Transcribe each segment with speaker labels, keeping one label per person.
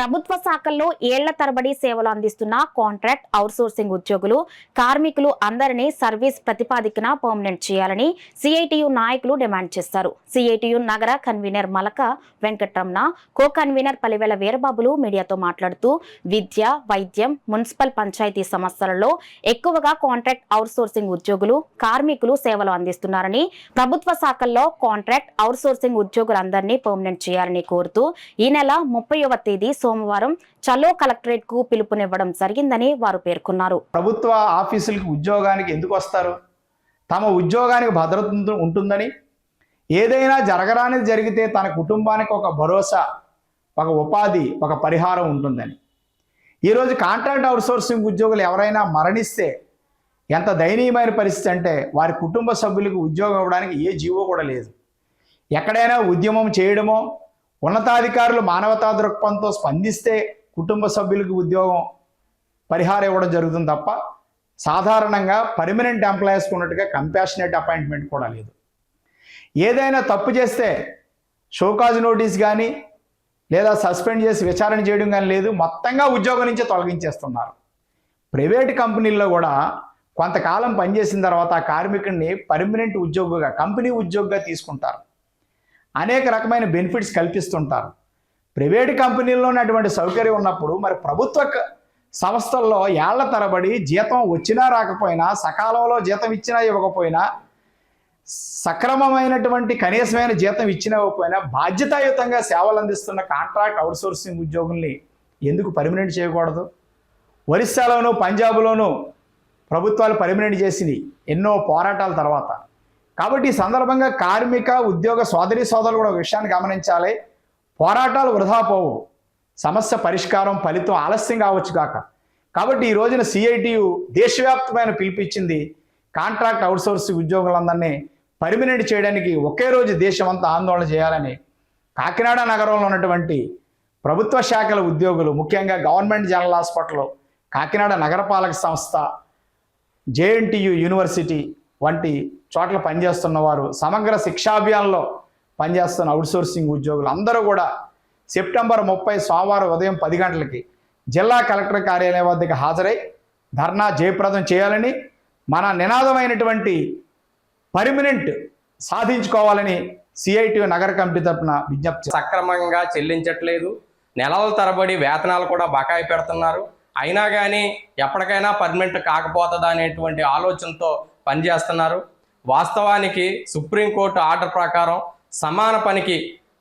Speaker 1: ప్రభుత్వ శాఖల్లో ఏళ్ల తరబడి సేవలు అందిస్తున్న కాంట్రాక్ట్ అవుట్సోర్సింగ్ ఉద్యోగులు కార్మికులు అందరినీ సర్వీస్ ప్రతిపాదికన పర్మనెంట్ చేయాలని సిఐటియు నాయకులు డిమాండ్ చేశారు. సిఐటియు నగర convener Malaka Venkataramana, co convener Palivela వీరబాబులు మీడియాతో మాట్లాడుతూ విద్య, వైద్యం, మున్సిపల్ పంచాయతీ సమస్యలలో ఎక్కువగా కాంట్రాక్ట్ అవుట్సోర్సింగ్ ఉద్యోగులు కార్మికులు సేవలు అందిస్తున్నారని, ప్రభుత్వ శాఖల్లో కాంట్రాక్ట్ అవుట్సోర్సింగ్ ఉద్యోగులందరినీ పర్మనెంట్ చేయాలని కోరుతూ ఈ నెల 30వ తేదీ సోమవారం చలో కలెక్టరేట్ కు పిలుపునివ్వడం జరిగిందని వారు పేర్కొన్నారు.
Speaker 2: ప్రభుత్వ ఆఫీసులకు ఉద్యోగానికి ఎందుకు వస్తారు? తమ ఉద్యోగానికి భద్రత ఉంటుందని, ఏదైనా జరగరానిది జరిగితే తన కుటుంబానికి ఒక భరోసా, ఒక ఉపాధి, ఒక పరిహారం ఉంటుందని. ఈరోజు కాంట్రాక్ట్ అవుట్సోర్సింగ్ ఉద్యోగులు ఎవరైనా మరణిస్తే ఎంత దయనీయమైన పరిస్థితి అంటే వారి కుటుంబ సభ్యులకు ఉద్యోగం ఇవ్వడానికి ఏ జీవో కూడా లేదు. ఎక్కడైనా ఉద్యమం చేయడమో, ఉన్నతాధికారులు మానవతా దృక్పథంతో స్పందిస్తే కుటుంబ సభ్యులకు ఉద్యోగం పరిహారం ఇవ్వడం జరుగుతుంది తప్ప సాధారణంగా పర్మనెంట్ ఎంప్లాయీస్కి ఉన్నట్టుగా కంపాషనేట్ అపాయింట్మెంట్ కూడా లేదు. ఏదైనా తప్పు చేస్తే షోకాజ్ నోటీస్ కానీ లేదా సస్పెండ్ చేసి విచారణ చేయడం కానీ లేదు, మొత్తంగా ఉద్యోగం నుంచి తొలగించేస్తున్నారు. ప్రైవేట్ కంపెనీల్లో కూడా కొంతకాలం పనిచేసిన తర్వాత ఆ కార్మికుడిని పర్మనెంట్ ఉద్యోగిగా, కంపెనీ ఉద్యోగిగా తీసుకుంటారు. అనేక రకమైన బెనిఫిట్స్ కల్పిస్తుంటారు. ప్రైవేట్ కంపెనీల్లో ఉన్నటువంటి సౌకర్యం ఉన్నప్పుడు మరి ప్రభుత్వ సంస్థల్లో ఏళ్ల తరబడి జీతం వచ్చినా రాకపోయినా, సకాలంలో జీతం ఇచ్చినా ఇవ్వకపోయినా, సక్రమమైనటువంటి కనీసమైన జీతం ఇచ్చినా ఇవ్వకపోయినా బాధ్యతాయుతంగా సేవలు అందిస్తున్న కాంట్రాక్ట్ అవుట్సోర్సింగ్ ఉద్యోగుల్ని ఎందుకు పర్మనెంట్ చేయకూడదు? ఒరిస్సాలోనూ పంజాబ్లోనూ ప్రభుత్వాలు పర్మనెంట్ చేసింది ఎన్నో పోరాటాల తర్వాత. కాబట్టి ఈ సందర్భంగా కార్మిక ఉద్యోగ సోదరి సోదరులు కూడా ఒక విషయాన్ని గమనించాలి. పోరాటాలు వృధా పోవు, సమస్య పరిష్కారం ఫలితం ఆలస్యం కావచ్చు కాక. కాబట్టి ఈ రోజున సిఐటియు దేశవ్యాప్తమైన పిలిపించింది కాంట్రాక్ట్ అవుట్సోర్సింగ్ ఉద్యోగులందరినీ పర్మనెంట్ చేయడానికి ఒకే రోజు దేశమంతా ఆందోళన చేయాలని కాకినాడ నగరంలో ఉన్నటువంటి ప్రభుత్వ శాఖల ఉద్యోగులు, ముఖ్యంగా గవర్నమెంట్ జనరల్ హాస్పిటల్, కాకినాడ నగరపాలక సంస్థ, జేఎన్టీయు యూనివర్సిటీ వంటి చోట్ల పనిచేస్తున్న వారు, సమగ్ర శిక్షాభియాన్లో పనిచేస్తున్న అవుట్సోర్సింగ్ ఉద్యోగులు అందరూ కూడా సెప్టెంబర్ 30 సోమవారం ఉదయం 10 గంటలకి జిల్లా కలెక్టర్ కార్యాలయం వద్దకు హాజరై ధర్నా జయప్రదం చేయాలని, మన నినాదమైనటువంటి పర్మనెంట్ సాధించుకోవాలని సిఐటియు నగర కమిటీ తరపున విజ్ఞప్తి.
Speaker 3: సక్రమంగా చెల్లించట్లేదు, నెలల తరబడి వేతనాలు కూడా బకాయి పెడుతున్నారు. అయినా కానీ ఎప్పటికైనా పర్మనెంట్ కాకపోతుందా అనేటువంటి ఆలోచనతో పనిచేస్తున్నారు. వాస్తవానికి సుప్రీంకోర్టు ఆర్డర్ ప్రకారం సమాన పనికి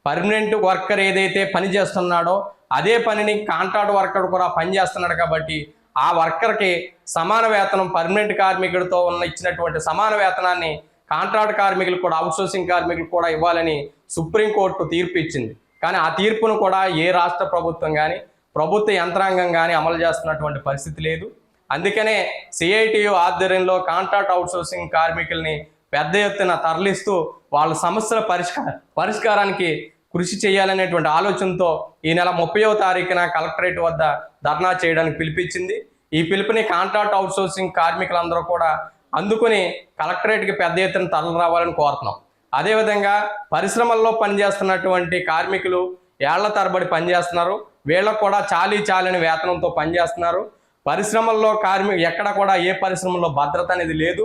Speaker 3: పర్మనెంట్ వర్కర్ ఏదైతే పని చేస్తున్నాడో అదే పనిని కాంట్రాక్ట్ వర్కర్ కూడా పనిచేస్తున్నాడు. కాబట్టి ఆ వర్కర్కి సమాన వేతనం పర్మనెంట్ కార్మికుడితో ఇచ్చినటువంటి సమాన వేతనాన్ని కాంట్రాక్ట్ కార్మికులు కూడా, అవుట్సోర్సింగ్ కార్మికులు కూడా ఇవ్వాలని సుప్రీంకోర్టు తీర్పు ఇచ్చింది. కానీ ఆ తీర్పును కూడా ఏ రాష్ట్ర ప్రభుత్వం కానీ ప్రభుత్వ యంత్రాంగం కానీ అమలు చేస్తున్నటువంటి పరిస్థితి లేదు. అందుకనే సిఐటియు ఆధ్వర్యంలో కాంట్రాక్ట్ అవుట్సోర్సింగ్ కార్మికుల్ని పెద్ద ఎత్తున తరలిస్తూ వాళ్ళ సమస్యల పరిష్కారానికి కృషి చేయాలనేటువంటి ఆలోచనతో ఈ నెల 30వ తారీఖున కలెక్టరేట్ వద్ద ధర్నా చేయడానికి పిలిపించింది. ఈ పిలుపుని కాంట్రాక్ట్ అవుట్సోర్సింగ్ కార్మికులందరూ కూడా అందుకుని కలెక్టరేట్కి పెద్ద ఎత్తున తరలి రావాలని కోరుతున్నాం. అదేవిధంగా పరిశ్రమల్లో పనిచేస్తున్నటువంటి కార్మికులు ఏళ్ల తరబడి పనిచేస్తున్నారు. వీళ్ళకు కూడా చాలని వేతనంతో పనిచేస్తున్నారు. పరిశ్రమల్లో ఎక్కడ కూడా ఏ పరిశ్రమల్లో భద్రత అనేది లేదు.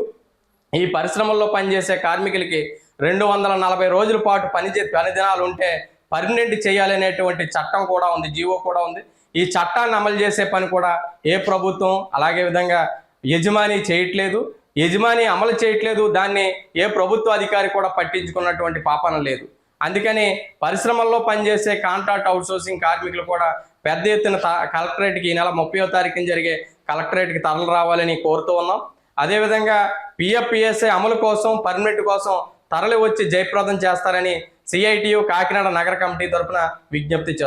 Speaker 3: ఈ పరిశ్రమల్లో పనిచేసే కార్మికులకి 240 రోజుల పాటు పని దినాలు ఉంటే పర్మనెంట్ చేయాలనేటువంటి చట్టం కూడా ఉంది, జీవో కూడా ఉంది. ఈ చట్టాన్ని అమలు చేసే పని కూడా ఏ ప్రభుత్వం అలాగే విధంగా యజమాని చేయట్లేదు. యజమాని అమలు చేయట్లేదు, దాన్ని ఏ ప్రభుత్వ అధికారి కూడా పట్టించుకున్నటువంటి పాపన లేదు. అందుకని పరిశ్రమల్లో పనిచేసే కాంట్రాక్ట్ అవుట్సోర్సింగ్ కార్మికులు కూడా పెద్ద ఎత్తున కలెక్టరేట్కి ఈ నెల 30వ తారీఖున జరిగే కలెక్టరేట్కి తరలి రావాలని కోరుతూ ఉన్నాం. అదేవిధంగా పిఎఫ్పిఎస్ఐ అమలు కోసం, పర్మనెంట్ కోసం తరలి వచ్చి జయప్రదం చేస్తారని సిఐటియు కాకినాడ నగర కమిటీ తరఫున విజ్ఞప్తి చేస్తారు.